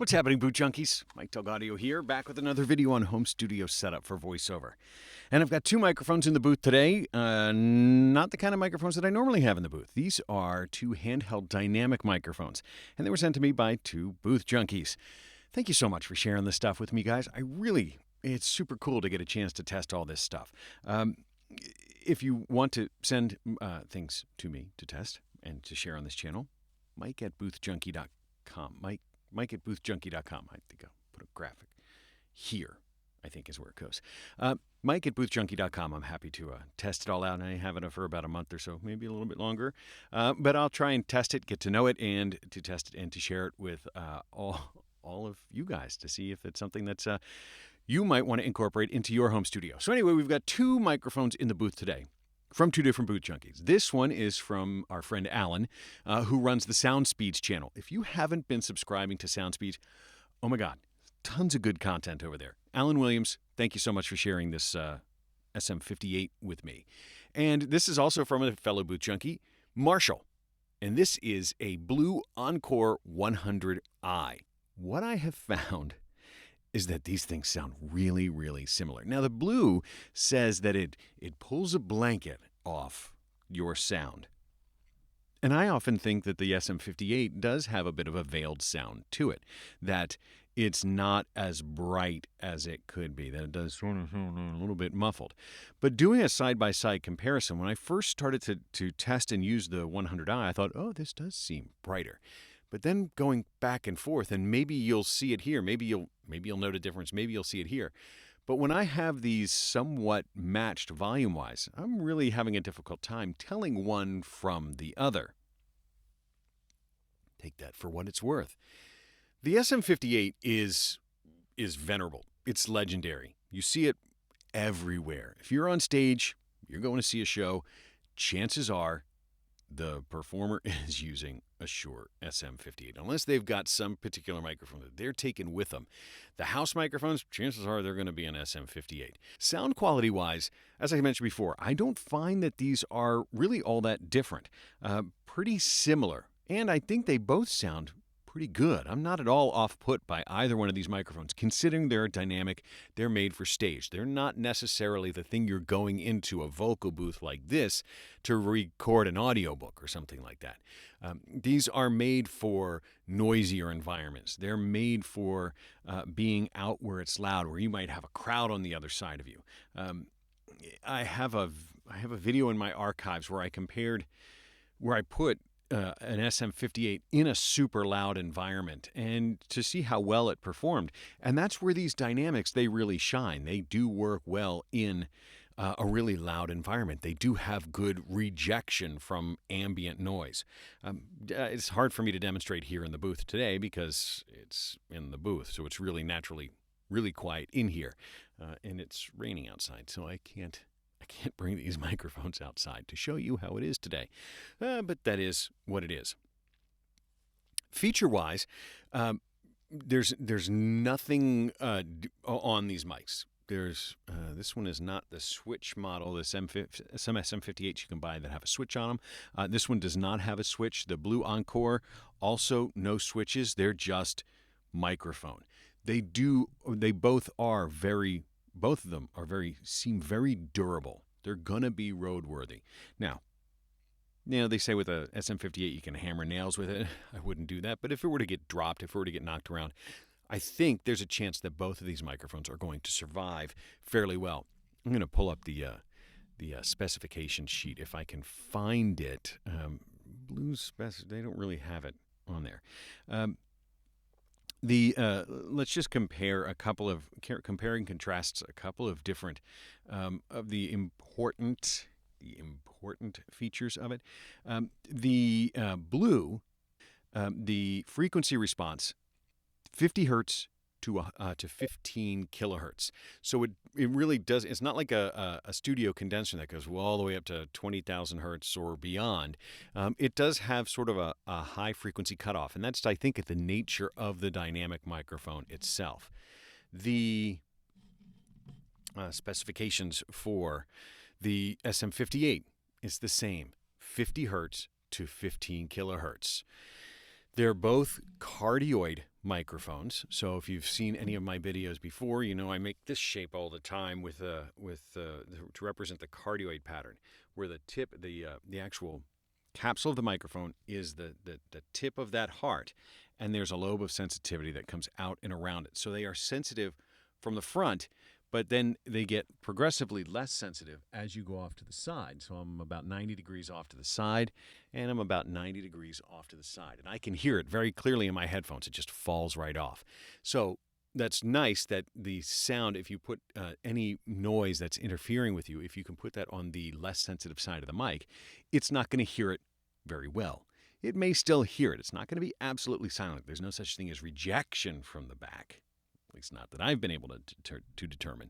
What's happening, Boot Junkies? Mike Tug Audio here, back with another video on home studio setup for voiceover. And I've got two microphones in the booth today, not the kind of microphones that I normally have in the booth. These are two handheld dynamic microphones, and they were sent to me by two Booth Junkies. Thank you so much for sharing this stuff with me, guys. It's super cool to get a chance to test all this stuff. If you want to send things to me to test and to share on this channel, Mike at boothjunkie.com. Mike at boothjunkie.com. I think I'll put a graphic here, I think is where it goes. Mike at boothjunkie.com. I'm happy to test it all out, and I have it for about a month or so, maybe a little bit longer. But I'll try and test it, get to know it, and to test it and to share it with all of you guys to see if it's something that's you might want to incorporate into your home studio. So anyway, we've got two microphones in the booth today from two different Boot Junkies. This one is from our friend Alan, who runs the Sound Speeds channel. If you haven't been subscribing to Sound Speeds, oh my God, tons of good content over there. Alan Williams, thank you so much for sharing this SM58 with me. And this is also from a fellow Boot Junkie, Marshall. And this is a blue Encore 100i. What I have found is that these things sound really, really similar. Now, the blue says that it pulls a blanket off your sound. And I often think that the SM58 does have a bit of a veiled sound to it, that it's not as bright as it could be, that it does sort of sound a little bit muffled. But doing a side-by-side comparison, when I first started to test and use the 100i, I thought, oh, this does seem brighter. But then going back and forth, and maybe you'll see it here, maybe you'll note a difference, maybe you'll see it here. But when I have these somewhat matched volume-wise, I'm really having a difficult time telling one from the other. Take that for what it's worth. The SM58 is venerable. It's legendary. You see it everywhere. If you're on stage, you're going to see a show, chances are the performer is using a Shure SM58, unless they've got some particular microphone that they're taking with them. The house microphones, chances are they're going to be an SM58. Sound quality-wise, as I mentioned before, I don't find that these are really all that different. Pretty similar, and I think they both sound pretty good. I'm not at all off-put by either one of these microphones, considering they're dynamic, they're made for stage. They're not necessarily the thing you're going into a vocal booth like this to record an audiobook or something like that. These are made for noisier environments. They're made for being out where it's loud, where you might have a crowd on the other side of you. I have a video in my archives where I put an SM58 in a super loud environment and to see how well it performed. And that's where these dynamics, they really shine. They do work well in a really loud environment. They do have good rejection from ambient noise. It's hard for me to demonstrate here in the booth today because it's in the booth, so it's really naturally really quiet in here. And it's raining outside, so I can't bring these microphones outside to show you how it is today. But that is what it is. Feature-wise, there's nothing on these mics. This one is not the switch model. Some SM58s you can buy that have a switch on them. This one does not have a switch. The blue Encore, also no switches. They're just microphone. Both of them seem very durable. They're gonna be roadworthy. Now, they say with a SM58 you can hammer nails with it. I wouldn't do that, but if it were to get dropped, if it were to get knocked around, I think there's a chance that both of these microphones are going to survive fairly well. I'm going to pull up the specification sheet if I can find it. They don't really have it on there. Let's just compare compare and contrast a couple of different of the important features of it. The blue, the frequency response, 50 hertz to 15 kilohertz. So it really does. It's not like a studio condenser that goes all the way up to 20,000 hertz or beyond. It does have sort of a high frequency cutoff, and that's, I think, the nature of the dynamic microphone itself. The specifications for the SM58 is the same, 50 hertz to 15 kilohertz. They're both cardioid microphones. So if you've seen any of my videos before, you know I make this shape all the time to represent the cardioid pattern, where the tip, the actual capsule of the microphone is the tip of that heart, and there's a lobe of sensitivity that comes out and around it. So they are sensitive from the front, but then they get progressively less sensitive as you go off to the side. So I'm about 90 degrees off to the side, and I'm about 90 degrees off to the side. And I can hear it very clearly in my headphones. It just falls right off. So that's nice that the sound, if you put any noise that's interfering with you, if you can put that on the less sensitive side of the mic, it's not going to hear it very well. It may still hear it. It's not going to be absolutely silent. There's no such thing as rejection from the back. At least not that I've been able to determine,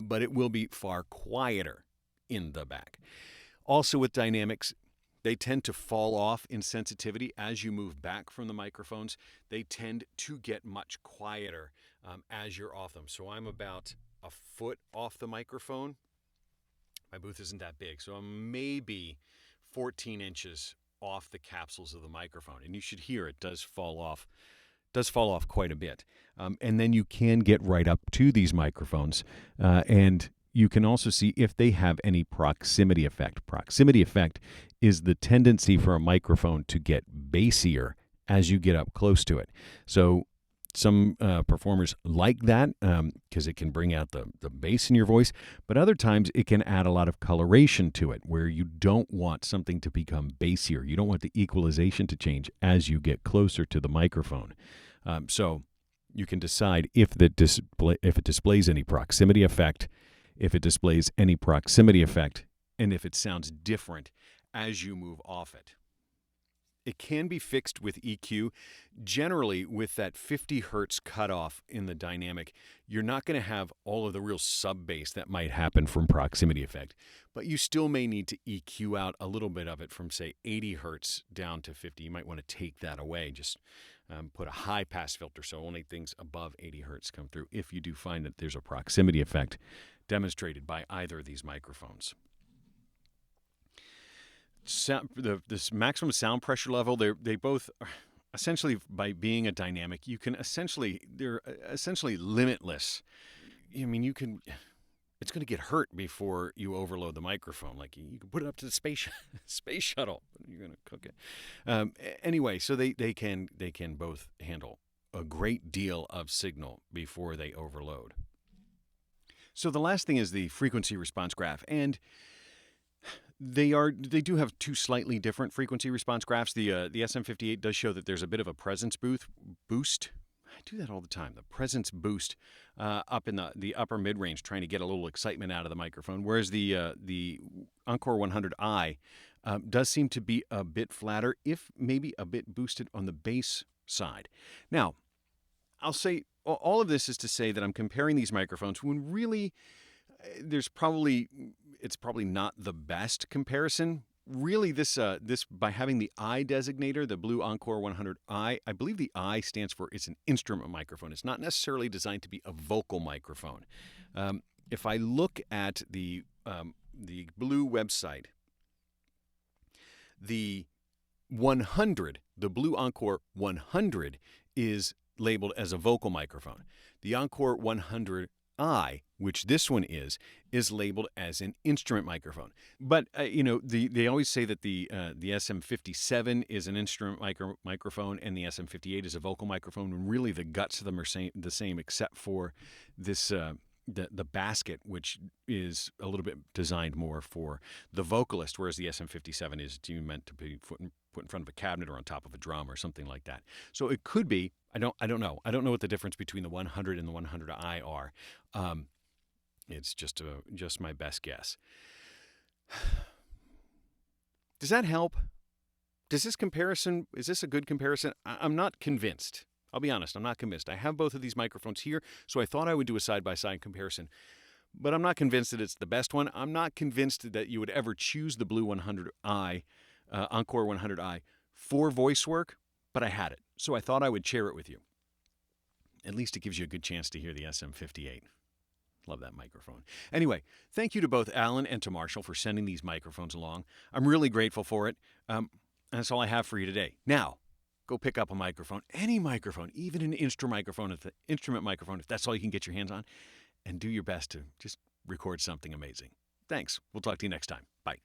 but it will be far quieter in the back. Also with dynamics, they tend to fall off in sensitivity as you move back from the microphones. They tend to get much quieter as you're off them. So I'm about a foot off the microphone. My booth isn't that big, so I'm maybe 14 inches off the capsules of the microphone, and you should hear it does fall off quite a bit. And then you can get right up to these microphones, and you can also see if they have any proximity effect. Proximity effect is the tendency for a microphone to get bassier as you get up close to it. So some performers like that because it can bring out the bass in your voice, but other times it can add a lot of coloration to it where you don't want something to become bassier. You don't want the equalization to change as you get closer to the microphone. So you can decide if it displays any proximity effect, and if it sounds different as you move off it. It can be fixed with EQ. Generally, with that 50 hertz cutoff in the dynamic, you're not going to have all of the real sub-bass that might happen from proximity effect, but you still may need to EQ out a little bit of it from, say, 80 hertz down to 50. You might want to take that away. Just put a high-pass filter so only things above 80 hertz come through if you do find that there's a proximity effect demonstrated by either of these microphones. This maximum sound pressure level, they both are essentially, by being a dynamic, they're essentially limitless. I mean, it's going to get hurt before you overload the microphone. Like you can put it up to the space shuttle, but you're going to cook it. Anyway, so they can both handle a great deal of signal before they overload. So the last thing is the frequency response graph, and they do have two slightly different frequency response graphs. The SM58 does show that there's a bit of a presence boost. I do that all the time. The presence boost up in the upper mid range, trying to get a little excitement out of the microphone. Whereas the Encore 100i does seem to be a bit flatter, if maybe a bit boosted on the bass side. Now, I'll say all of this is to say that I'm comparing these microphones when really it's probably not the best comparison. Really, this by having the I designator, the blue Encore 100i, I believe the I stands for it's an instrument microphone. It's not necessarily designed to be a vocal microphone. If I look at the blue website, the blue Encore 100 is labeled as a vocal microphone. The Encore 100i, which this one is labeled as an instrument microphone. But they always say that the SM57 is an instrument microphone and the SM58 is a vocal microphone. And really, the guts of them are the same, except for this the basket, which is a little bit designed more for the vocalist, whereas the SM57 is meant to be put in front of a cabinet or on top of a drum or something like that. So it could be. I don't know. I don't know what the difference between the 100 and the 100i are. It's just my best guess. Does that help? Is this a good comparison? I'm not convinced. I'll be honest, I'm not convinced. I have both of these microphones here, so I thought I would do a side-by-side comparison. But I'm not convinced that it's the best one. I'm not convinced that you would ever choose the blue 100i, Encore 100i, for voice work, but I had it. So I thought I would share it with you. At least it gives you a good chance to hear the SM58. Love that microphone. Anyway, thank you to both Alan and to Marshall for sending these microphones along. I'm really grateful for it. That's all I have for you today. Now, go pick up a microphone, any microphone, even an instrument microphone, if that's all you can get your hands on, and do your best to just record something amazing. Thanks. We'll talk to you next time. Bye.